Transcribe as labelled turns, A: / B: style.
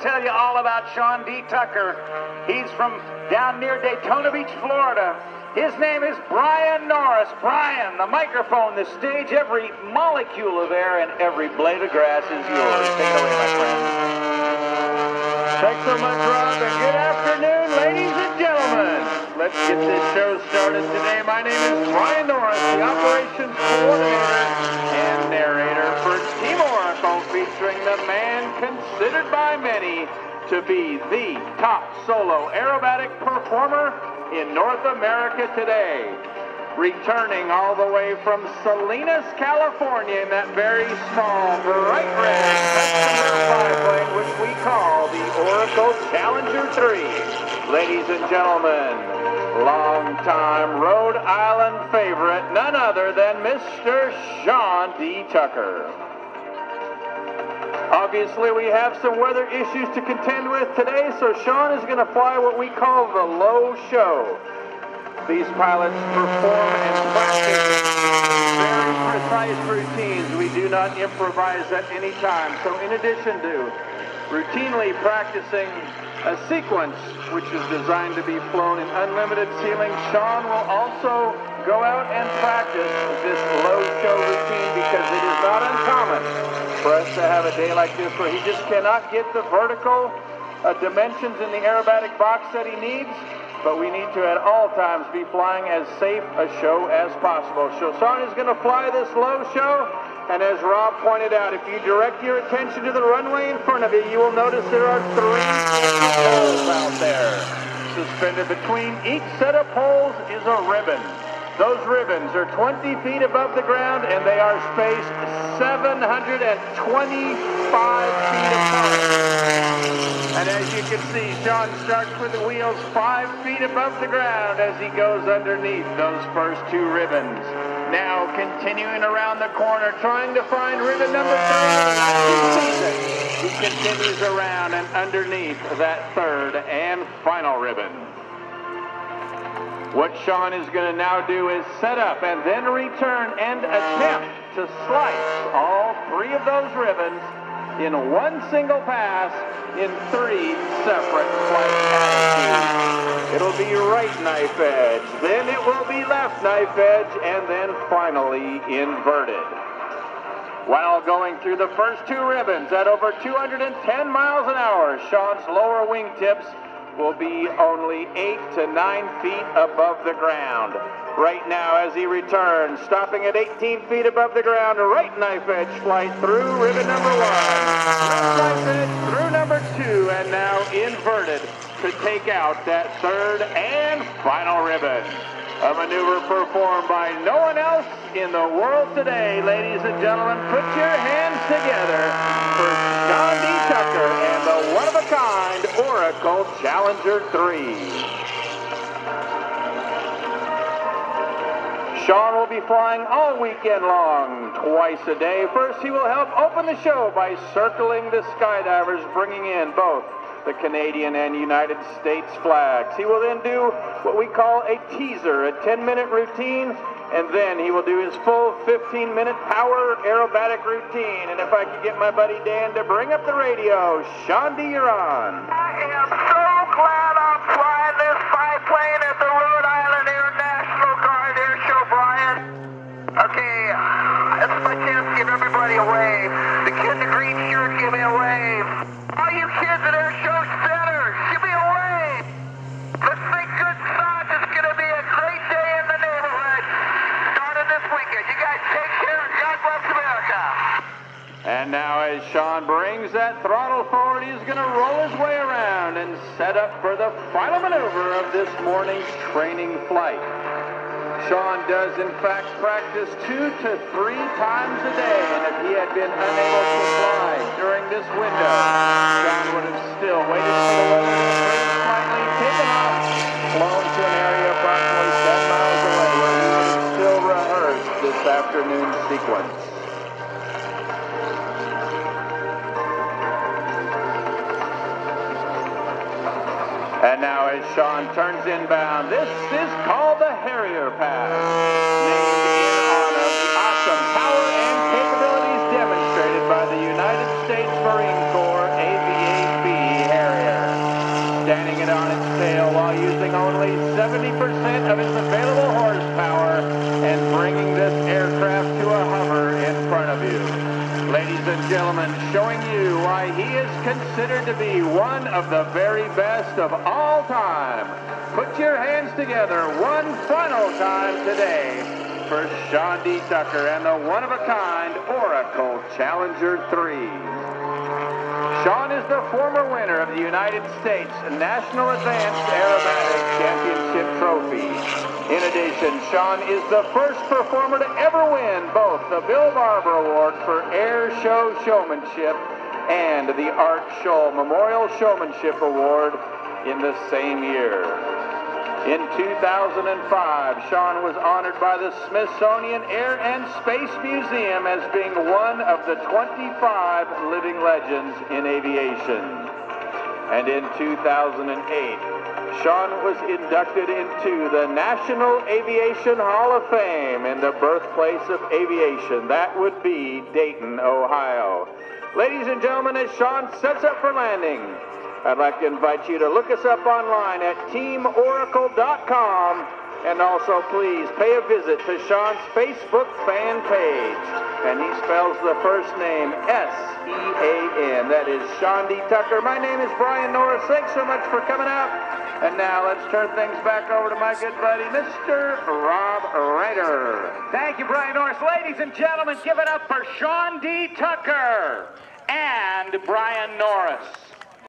A: tell you all about Sean D. Tucker. He's from down near Daytona Beach, Florida. His name is Brian Norris. Brian, the microphone, the stage, every molecule of air and every blade of grass is yours. Take it away, my friend.
B: Thanks so much, Rob, and good afternoon, ladies and gentlemen. Let's get this show started today. My name is Brian Norris, the operations coordinator and narrator for Team Oracle, featuring the man considered by many to be the top solo aerobatic performer in North America today. Returning all the way from Salinas, California, in that very small, bright red customer biplane, which we call the Oracle Challenger 3. Ladies and gentlemen, longtime Rhode Island favorite, none other than Mr. Sean D. Tucker. Obviously, we have some weather issues to contend with today, so Sean is going to fly what we call the low show. These pilots perform and practice very precise routines. We do not improvise at any time. So in addition to routinely practicing a sequence which is designed to be flown in unlimited ceiling, Sean will also go out and practice this low show routine, because it is not uncommon for us to have a day like this where he just cannot get the vertical dimensions in the aerobatic box that he needs. But we need to at all times be flying as safe a show as possible. So Sean is going to fly this low show, and as Rob pointed out, if you direct your attention to the runway in front of you, you will notice there are 3 poles out there. Suspended between each set of poles is a ribbon. Those ribbons are 20 feet above the ground, and they are spaced 725 feet apart. And as you can see, Sean starts with the wheels 5 feet above the ground as he goes underneath those first 2 ribbons. Now continuing around the corner, trying to find ribbon number 3. He continues around and underneath that 3rd and final ribbon. What Sean is going to now do is set up and then return and attempt to slice all 3 of those ribbons in one single pass in 3 separate flight attitudes. It'll be right knife edge, then it will be left knife edge, and then finally inverted. While going through the first 2 ribbons at over 210 miles an hour, Sean's lower wingtips will be only 8 to 9 feet above the ground. Right now, as he returns, stopping at 18 feet above the ground, right knife edge flight through ribbon number 1, left knife edge through number 2, and now inverted to take out that 3rd and final ribbon. A maneuver performed by no one else in the world today. Ladies and gentlemen, put your hands together for Sean D. Tucker and the one-of-a-kind Oracle Challenger 3. Sean will be flying all weekend long, twice a day. First, he will help open the show by circling the skydivers, bringing in both the Canadian and United States flags. He will then do what we call a teaser, a 10-minute routine, and then he will do his full 15-minute power aerobatic routine. And if I could get my buddy Dan to bring up the radio, Sean D., you're on.
C: I am so glad I'm flying this biplane at the Rhode Island International Guard Airshow, Brian. Okay, this is my chance to give everybody a wave. The kid in the green shirt, give me a wave. All you kids at Airshow Center, give me a wave. Let's make good thoughts. It's going to be a great day in the neighborhood. Starting this weekend. You guys take care and God bless America.
B: And now as Sean brings that throttle forward, he's going to roll his way around and set up for the final maneuver of this morning's training flight. Sean does in fact practice 2 to 3 times a day, and if he had been unable to fly during this window, Sean would have still waited for the weather to improve slightly, taken off, flown to an area approximately 10 miles away where he would have still rehearsed this afternoon's sequence. And now as Sean turns inbound, this is called the Harrier Pass, named in honor of the awesome power and capabilities demonstrated by the United States Marine Corps AVAB standing it on its tail while using only 70% of its available horsepower and bringing this aircraft to a hover in front of you. Ladies and gentlemen, showing you why he is considered to be one of the very best of all time. Put your hands together one final time today for Sean D. Tucker and the one-of-a-kind Oracle Challenger 3. Sean is the former winner of the United States National Advanced Aerobatic Championship Trophy. In addition, Sean is the first performer to ever win both the Bill Barber Award for Airshow Showmanship and the Art Scholl Memorial Showmanship Award in the same year. In 2005, Sean was honored by the Smithsonian Air and Space Museum as being one of the 25 living legends in aviation. And in 2008, Sean was inducted into the National Aviation Hall of Fame in the birthplace of aviation. That would be Dayton, Ohio. Ladies and gentlemen, as Sean sets up for landing, I'd like to invite you to look us up online at teamoracle.com, and also please pay a visit to Sean's Facebook fan page. And he spells the first name S-E-A-N. That is Sean D. Tucker. My name is Brian Norris. Thanks so much for coming out. And now let's turn things back over to my good buddy, Mr. Rob Ryder.
A: Thank you, Brian Norris. Ladies and gentlemen, give it up for Sean D. Tucker and Brian Norris.